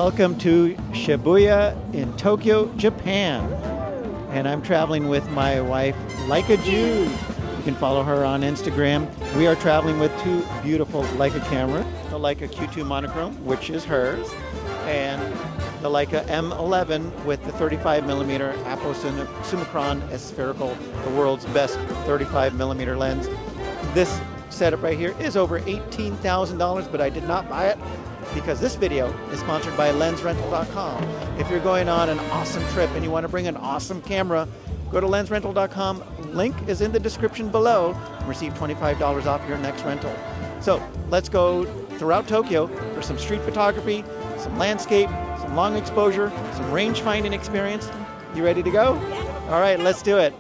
Welcome to Shibuya in Tokyo, Japan. And I'm traveling with my wife, Leica Jude. You can follow her on Instagram. We are traveling with two beautiful Leica cameras, the Leica Q2 monochrome, which is hers, and the Leica M11 with the 35mm APO Summicron as spherical, the world's best 35mm lens. This setup right here is over $18,000, but I did not buy it because this video is sponsored by lensrental.com. If you're going on an awesome trip and you want to bring an awesome camera, go to lensrental.com. Link is in the description below. Receive $25 off your next rental. So let's go throughout Tokyo for some street photography, some landscape, some long exposure, some range-finding experience. You ready to go? Yeah. All right, let's do it.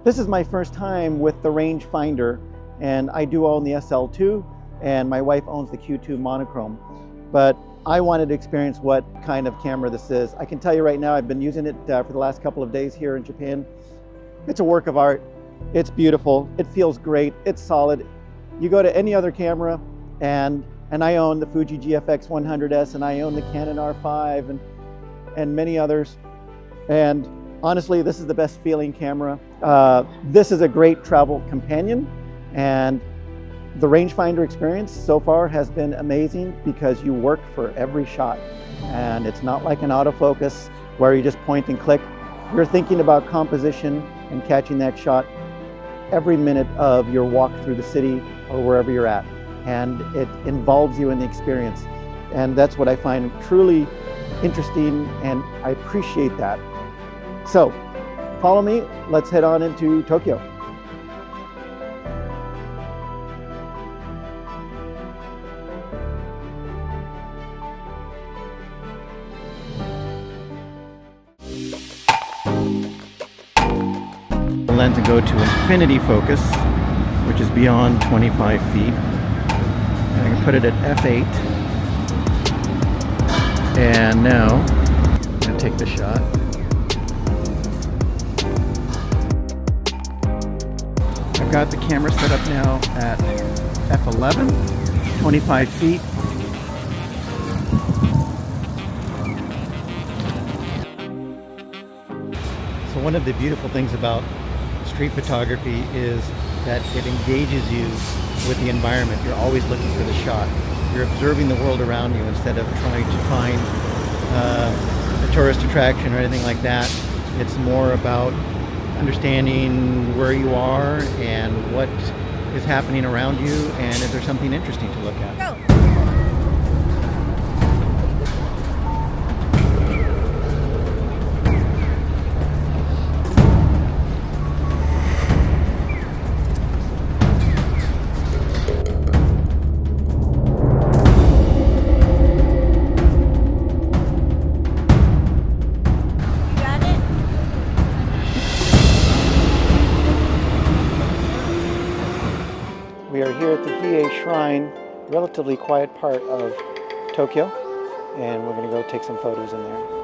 This is my first time with the Rangefinder, and I do own the SL2, and my wife owns the Q2 monochrome. But I wanted to experience what kind of camera this is. I can tell you right now, I've been using it for the last couple of days here in Japan. It's a work of art. It's beautiful. It feels great. It's solid. You go to any other camera, and I own the Fuji GFX 100S, and I own the Canon R5, and many others. And honestly, this is the best feeling camera. This is a great travel companion, and the rangefinder experience so far has been amazing because you work for every shot, and it's not like an autofocus where you just point and click. You're thinking about composition and catching that shot every minute of your walk through the city or wherever you're at, and it involves you in the experience. And that's what I find truly interesting, and I appreciate that. So, follow me, let's head on into Tokyo. The lens and go to infinity focus, which is beyond 25 feet. And I can put it at f8. And now, I'm going to take the shot. I've got the camera set up now at f11, 25 feet. So one of the beautiful things about street photography is that it engages you with the environment. You're always looking for the shot. You're observing the world around you instead of trying to find a tourist attraction or anything like that. It's more about understanding where you are and what is happening around you, and is there something interesting to look at. Go. We are here at the Hie Shrine, relatively quiet part of Tokyo, and we're going to go take some photos in there.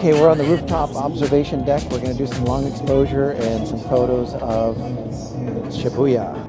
Okay, we're on the rooftop observation deck. We're going to do some long exposure and some photos of Shibuya.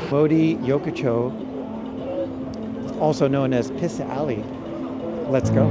Bodhi Yokocho, also known as Piss Alley. Let's go.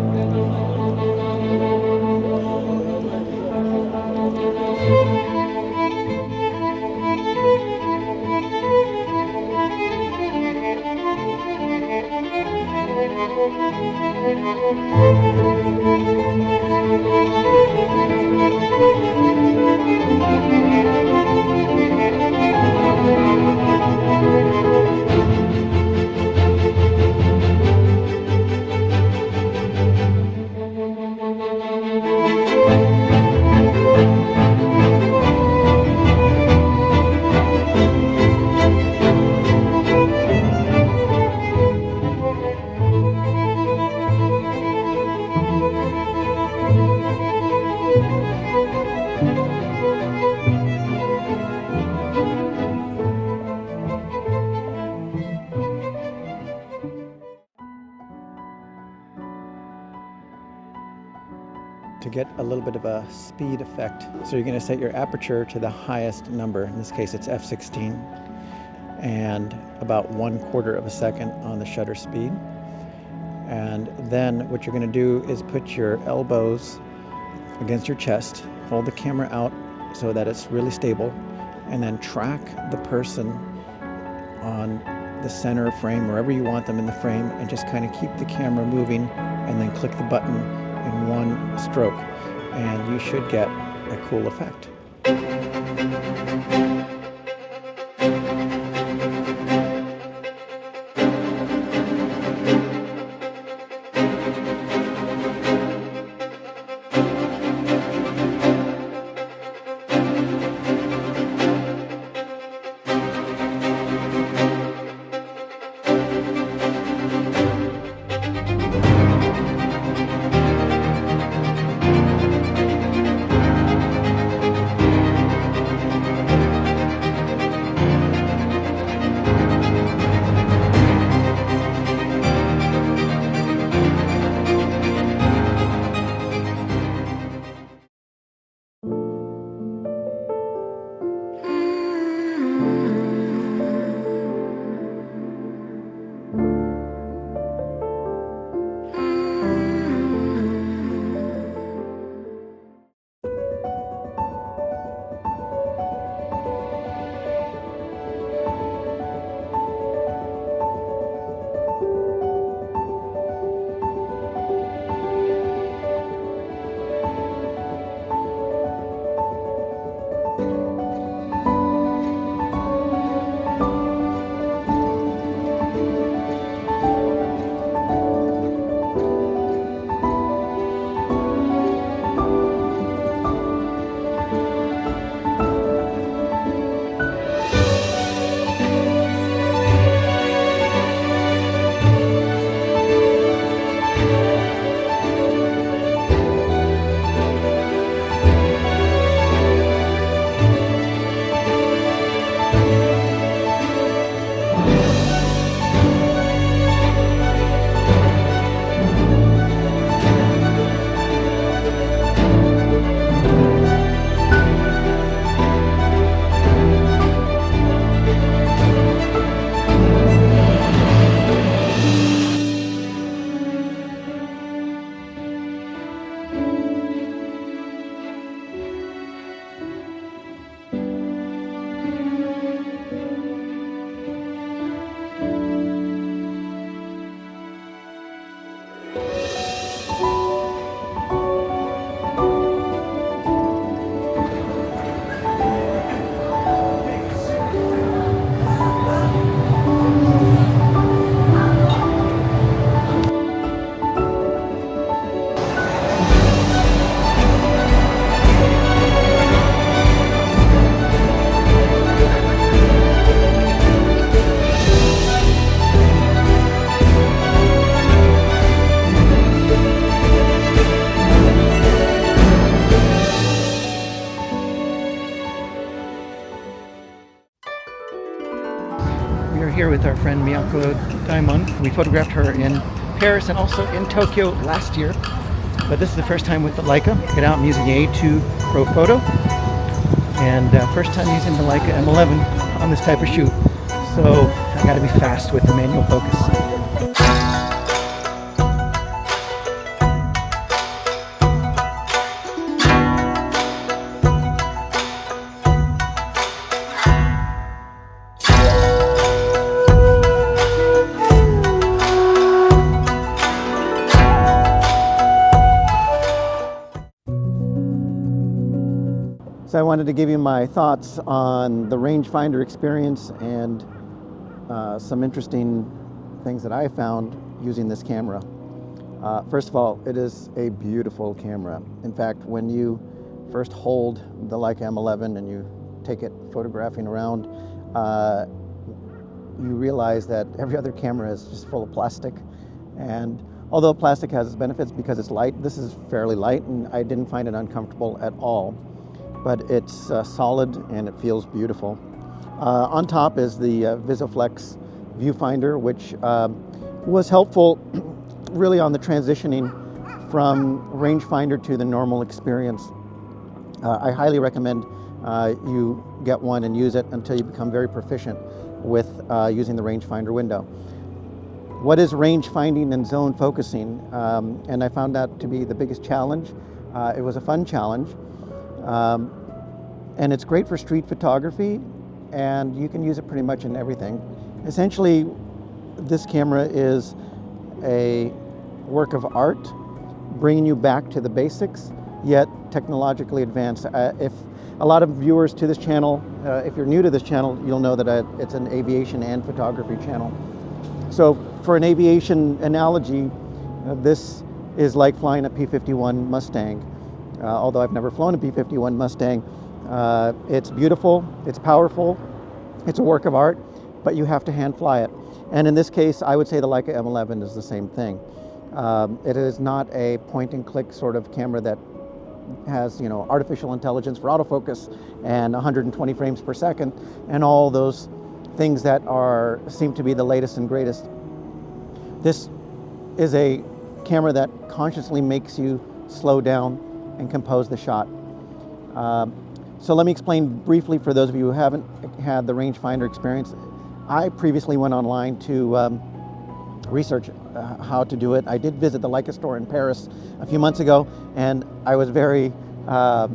To get a little bit of a speed effect. So you're going to set your aperture to the highest number. In this case, it's f16, and about 1/4 of a second on the shutter speed. And then what you're going to do is put your elbows against your chest, hold the camera out so that it's really stable, and then track the person on the center frame, wherever you want them in the frame, and just kind of keep the camera moving, and then click the button in one stroke, and you should get a cool effect. here with our friend Miyako Daimon. We photographed her in Paris and also in Tokyo last year. But this is the first time with the Leica. Get out, I'm using the A2 Profoto. And first time using the Leica M11 on this type of shoot. So I gotta be fast with the manual focus. So I wanted to give you my thoughts on the rangefinder experience and some interesting things that I found using this camera. First of all, it is a beautiful camera. In fact, when you first hold the Leica M11 and you take it photographing around, you realize that every other camera is just full of plastic. And although plastic has its benefits because it's light, this is fairly light and I didn't find it uncomfortable at all. But it's solid and it feels beautiful. On top is the VisiFlex viewfinder, which was helpful really on the transitioning from rangefinder to the normal experience. I highly recommend you get one and use it until you become very proficient with using the rangefinder window. What is range finding and zone focusing? And I found that to be the biggest challenge. It was a fun challenge. And it's great for street photography, and you can use it pretty much in everything. Essentially, this camera is a work of art, bringing you back to the basics, yet technologically advanced. If a lot of viewers to this channel, if you're new to this channel, you'll know that it's an aviation and photography channel. So for an aviation analogy, this is like flying a P-51 Mustang. Although I've never flown a P-51 Mustang. It's beautiful, it's powerful, it's a work of art, but you have to hand fly it. And in this case, I would say the Leica M11 is the same thing. It is not a point and click sort of camera that has, you know, artificial intelligence for autofocus and 120 frames per second and all those things that seem to be the latest and greatest. This is a camera that consciously makes you slow down and compose the shot. So let me explain briefly for those of you who haven't had the rangefinder experience. I previously went online to research how to do it. I did visit the Leica store in Paris a few months ago, and I was very, at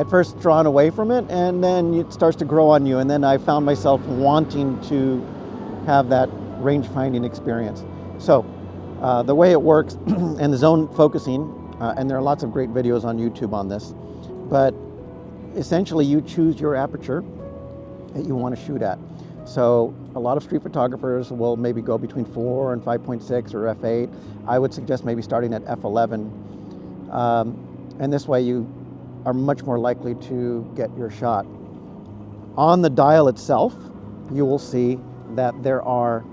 first drawn away from it, and then it starts to grow on you, and then I found myself wanting to have that range-finding experience. So the way it works, and the zone focusing, and there are lots of great videos on YouTube on this, but essentially you choose your aperture that you want to shoot at. So a lot of street photographers will maybe go between 4 and 5.6 or f8. I would suggest maybe starting at f11. And this way you are much more likely to get your shot. On the dial itself, you will see that there are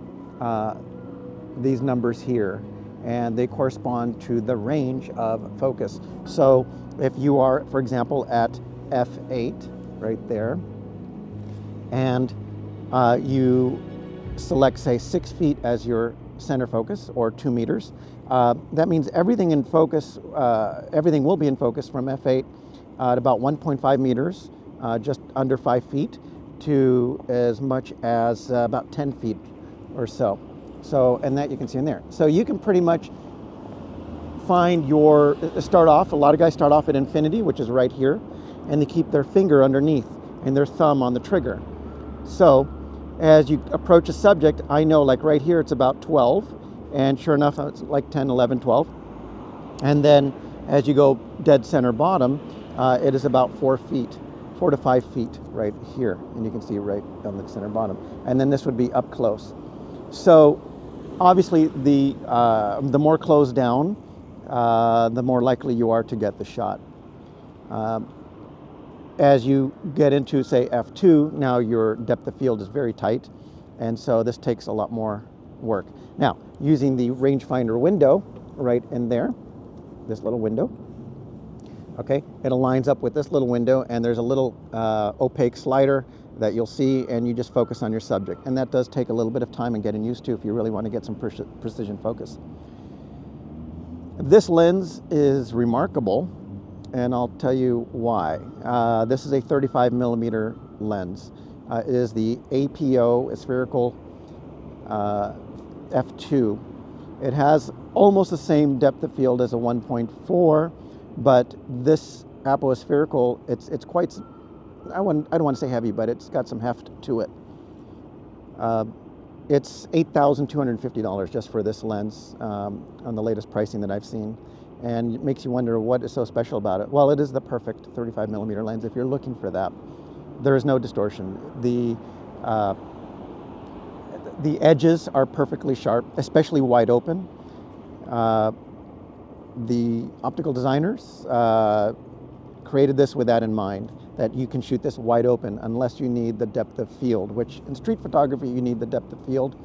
these numbers here, and they correspond to the range of focus. So if you are, for example, at f8, right there, and you select, say, 6 feet as your center focus, or 2 meters, that means everything in focus, everything will be in focus from f8 at about 1.5 meters, just under 5 feet, to as much as about 10 feet or so. So, and that you can see in there. So you can pretty much find your, start off, a lot of guys start off at infinity, which is right here, and they keep their finger underneath and their thumb on the trigger. So as you approach a subject, I know like right here it's about 12, and sure enough it's like 10, 11, 12. And then as you go dead center bottom, it is about 4 feet, 4 to 5 feet right here, and you can see right on the center bottom. And then this would be up close. So obviously the more closed down, the more likely you are to get the shot. As you get into, say, f2, now your depth of field is very tight, and so this takes a lot more work. Now, using the rangefinder window right in there, this little window, okay, it aligns up with this little window, and there's a little opaque slider that you'll see, and you just focus on your subject. And that does take a little bit of time and getting used to if you really want to get some precision focus. This lens is remarkable, and I'll tell you why. This is a 35 millimeter lens. It is the APO spherical f2. It has almost the same depth of field as a 1.4, but this APO spherical, it's quite, I don't want to say heavy, but it's got some heft to it. It's $8,250 just for this lens on the latest pricing that I've seen. And it makes you wonder what is so special about it. Well, it is the perfect 35 millimeter lens if you're looking for that. There is no distortion. The edges are perfectly sharp, especially wide open. The optical designers created this with that in mind, that you can shoot this wide open unless you need the depth of field, which in street photography you need the depth of field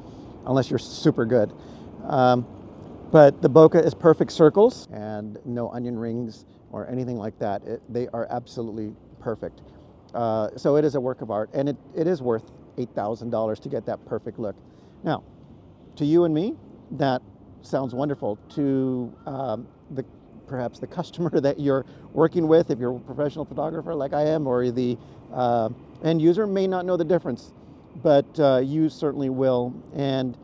unless you're super good. But the bokeh is perfect circles and no onion rings or anything like that. They are absolutely perfect. So it is a work of art, and it is worth $8,000 to get that perfect look. Now, to you and me, that sounds wonderful. To perhaps the customer that you're working with, if you're a professional photographer like I am, or the end user, may not know the difference, but you certainly will. And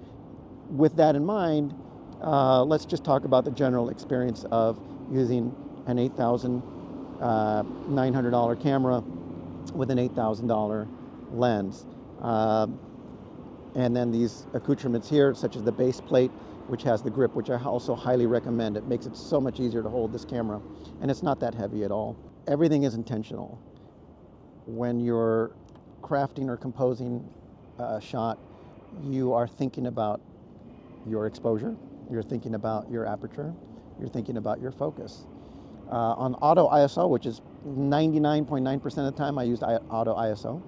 with that in mind, let's just talk about the general experience of using an $8,900 camera with an $8,000 lens. And then these accoutrements here, such as the base plate, which has the grip, which I also highly recommend. It makes it so much easier to hold this camera, and it's not that heavy at all. Everything is intentional. When you're crafting or composing a shot, you are thinking about your exposure, you're thinking about your aperture, you're thinking about your focus. On auto ISO, which is 99.9% of the time I used auto ISO.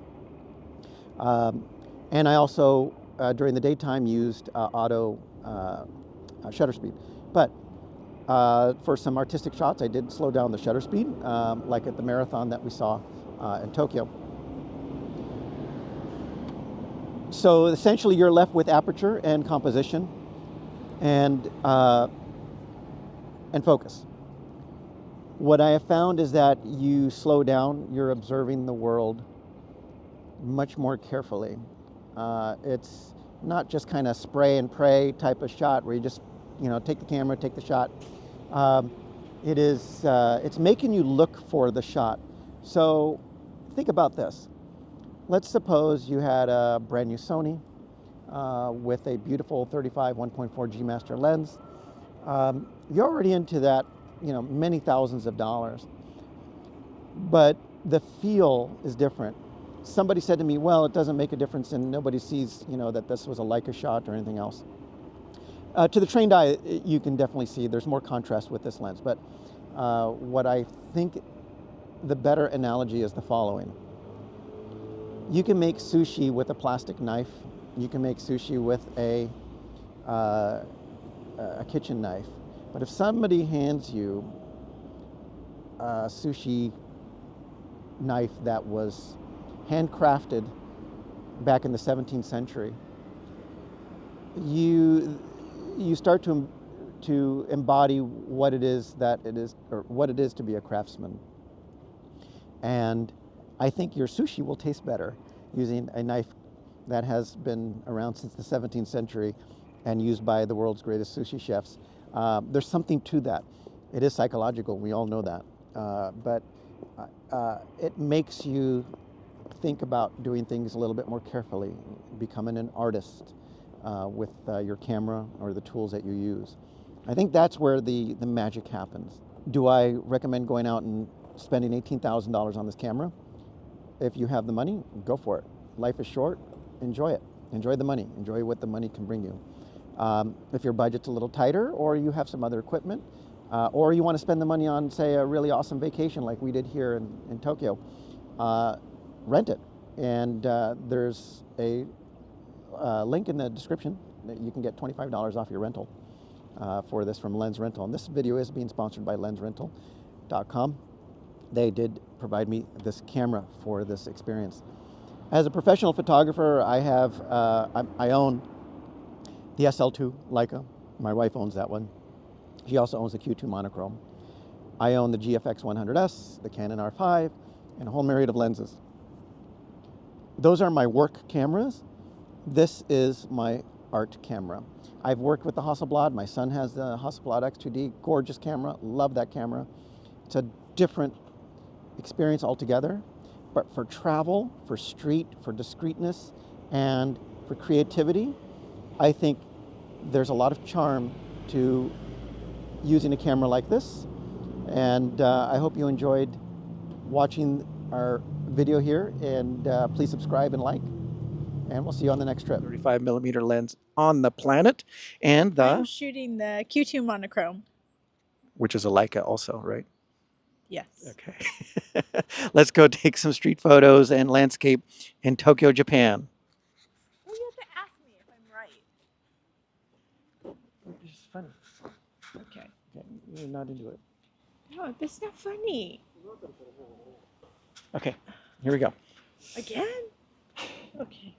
And I also, during the daytime, used auto shutter speed. But for some artistic shots, I did slow down the shutter speed, like at the marathon that we saw in Tokyo. So essentially, you're left with aperture and composition and focus. What I have found is that you slow down, you're observing the world much more carefully. It's not just kind of spray and pray type of shot where you just, take the camera, take the shot. It's making you look for the shot. So think about this. Let's suppose you had a brand new Sony with a beautiful 35 1.4 G Master lens. You're already into that, many thousands of dollars. But the feel is different. Somebody said to me, well, it doesn't make a difference and nobody sees, that this was a Leica shot or anything else. To the trained eye, you can definitely see there's more contrast with this lens. But what I think the better analogy is the following. You can make sushi with a plastic knife. You can make sushi with a kitchen knife. But if somebody hands you a sushi knife that was handcrafted back in the 17th century, you start to embody what it is to be a craftsman. And I think your sushi will taste better using a knife that has been around since the 17th century and used by the world's greatest sushi chefs. There's something to that. It is psychological, we all know that. But it makes you think about doing things a little bit more carefully, becoming an artist with your camera or the tools that you use. I think that's where the magic happens. Do I recommend going out and spending $18,000 on this camera? If you have the money, go for it. Life is short, enjoy it. Enjoy the money, enjoy what the money can bring you. If your budget's a little tighter, or you have some other equipment, or you want to spend the money on, say, a really awesome vacation like we did here in Tokyo, rent it. And there's a link in the description that you can get $25 off your rental for this from Lens Rental. And this video is being sponsored by lensrental.com. They did provide me this camera for this experience. As a professional photographer, I own the SL2 Leica. My wife owns that one. She also owns the Q2 monochrome. I own the GFX 100S, the Canon R5, and a whole myriad of lenses. Those are my work cameras. This is my art camera. I've worked with the Hasselblad. My son has the Hasselblad X2D, gorgeous camera, love that camera. It's a different experience altogether, but for travel, for street, for discreetness, and for creativity, I think there's a lot of charm to using a camera like this. And I hope you enjoyed watching our video here, and please subscribe and like, and we'll see you on the next trip. 35mm lens on the Planet, and I'm shooting the Q2 monochrome. which is a Leica also, right? Yes. Okay. Let's go take some street photos and landscape in Tokyo, Japan. Well, you have to ask me if I'm right. This is funny. Okay. Okay, you're not into it. No, this is not funny. Okay, here we go. Again? Okay.